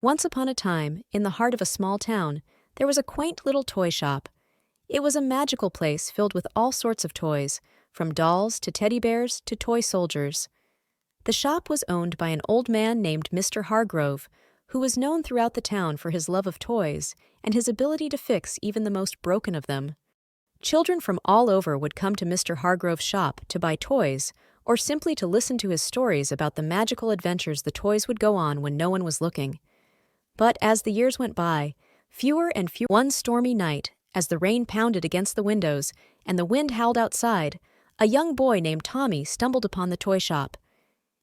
Once upon a time, in the heart of a small town, there was a quaint little toy shop. It was a magical place filled with all sorts of toys, from dolls to teddy bears to toy soldiers. The shop was owned by an old man named Mr. Hargrove, who was known throughout the town for his love of toys and his ability to fix even the most broken of them. Children from all over would come to Mr. Hargrove's shop to buy toys or simply to listen to his stories about the magical adventures the toys would go on when no one was looking. But as the years went by, fewer and fewer. One stormy night, as the rain pounded against the windows and the wind howled outside, a young boy named Tommy stumbled upon the toy shop.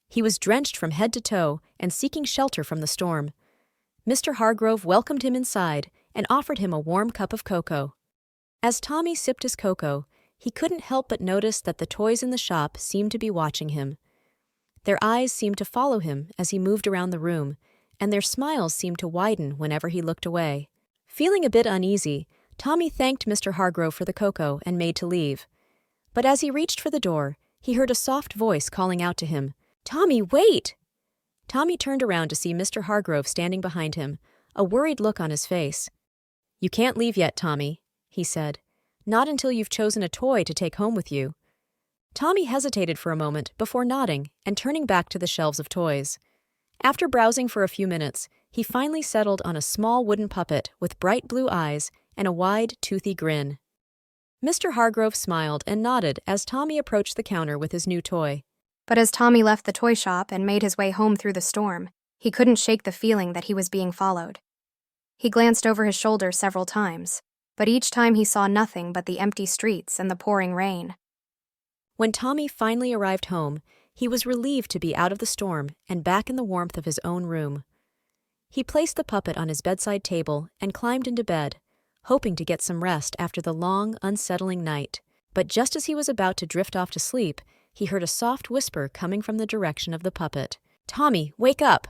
He was drenched from head to toe and seeking shelter from the storm. Mr. Hargrove welcomed him inside and offered him a warm cup of cocoa. As Tommy sipped his cocoa, he couldn't help but notice that the toys in the shop seemed to be watching him. Their eyes seemed to follow him as he moved around the room, and their smiles seemed to widen whenever he looked away. Feeling a bit uneasy, Tommy thanked Mr. Hargrove for the cocoa and made to leave. But as he reached for the door, he heard a soft voice calling out to him, "Tommy, wait!" Tommy turned around to see Mr. Hargrove standing behind him, a worried look on his face. "You can't leave yet, Tommy," he said. "Not until you've chosen a toy to take home with you." Tommy hesitated for a moment before nodding and turning back to the shelves of toys. After browsing for a few minutes, he finally settled on a small wooden puppet with bright blue eyes and a wide, toothy grin. Mr. Hargrove smiled and nodded as Tommy approached the counter with his new toy. But as Tommy left the toy shop and made his way home through the storm, he couldn't shake the feeling that he was being followed. He glanced over his shoulder several times, but each time he saw nothing but the empty streets and the pouring rain. When Tommy finally arrived home, he was relieved to be out of the storm and back in the warmth of his own room. He placed the puppet on his bedside table and climbed into bed, hoping to get some rest after the long, unsettling night. But just as he was about to drift off to sleep, he heard a soft whisper coming from the direction of the puppet. "Tommy, wake up!"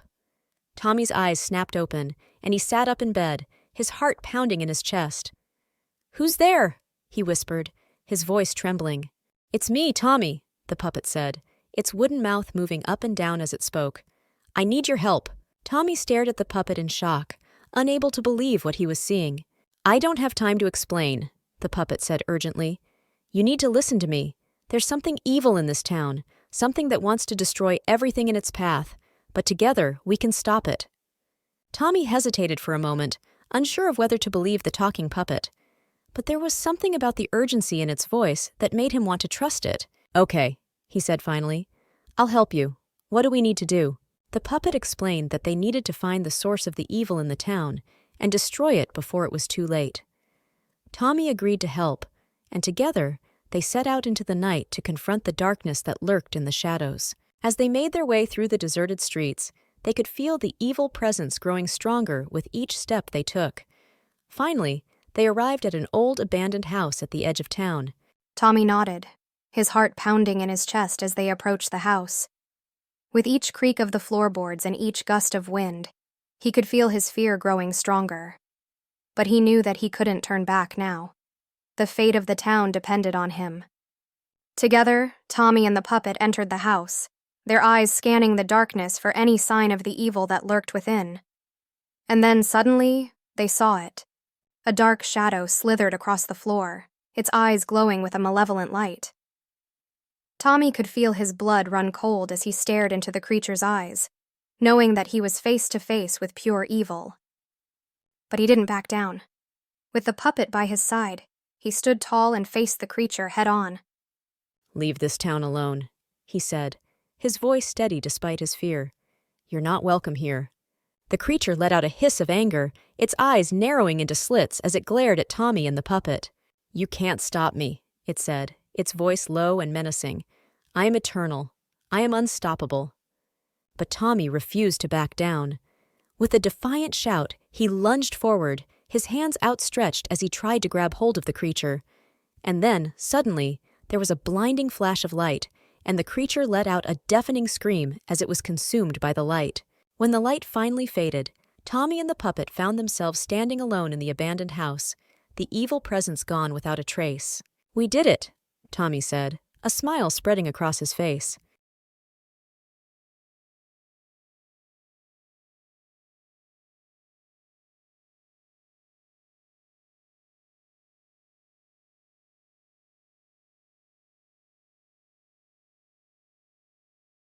Tommy's eyes snapped open, and he sat up in bed, his heart pounding in his chest. "Who's there?" he whispered, his voice trembling. "It's me, Tommy," the puppet said, its wooden mouth moving up and down as it spoke. "I need your help." Tommy stared at the puppet in shock, unable to believe what he was seeing. "I don't have time to explain," the puppet said urgently. "You need to listen to me. There's something evil in this town, something that wants to destroy everything in its path, but together we can stop it." Tommy hesitated for a moment, unsure of whether to believe the talking puppet. But there was something about the urgency in its voice that made him want to trust it. "Okay," he said finally. "I'll help you. What do we need to do?" The puppet explained that they needed to find the source of the evil in the town and destroy it before it was too late. Tommy agreed to help, and together they set out into the night to confront the darkness that lurked in the shadows. As they made their way through the deserted streets, they could feel the evil presence growing stronger with each step they took. Finally, they arrived at an old abandoned house at the edge of town. Tommy nodded, his heart pounding in his chest as they approached the house. With each creak of the floorboards and each gust of wind, he could feel his fear growing stronger. But he knew that he couldn't turn back now. The fate of the town depended on him. Together, Tommy and the puppet entered the house, their eyes scanning the darkness for any sign of the evil that lurked within. And then suddenly, they saw it. A dark shadow slithered across the floor, its eyes glowing with a malevolent light. Tommy could feel his blood run cold as he stared into the creature's eyes, knowing that he was face to face with pure evil. But he didn't back down. With the puppet by his side, he stood tall and faced the creature head-on. "Leave this town alone," he said, his voice steady despite his fear. "You're not welcome here." The creature let out a hiss of anger, its eyes narrowing into slits as it glared at Tommy and the puppet. "You can't stop me," it said, its voice low and menacing. "I am eternal. I am unstoppable." But Tommy refused to back down. With a defiant shout, he lunged forward, his hands outstretched as he tried to grab hold of the creature. And then, suddenly, there was a blinding flash of light, and the creature let out a deafening scream as it was consumed by the light. When the light finally faded, Tommy and the puppet found themselves standing alone in the abandoned house, the evil presence gone without a trace. "We did it," Tommy said, a smile spreading across his face.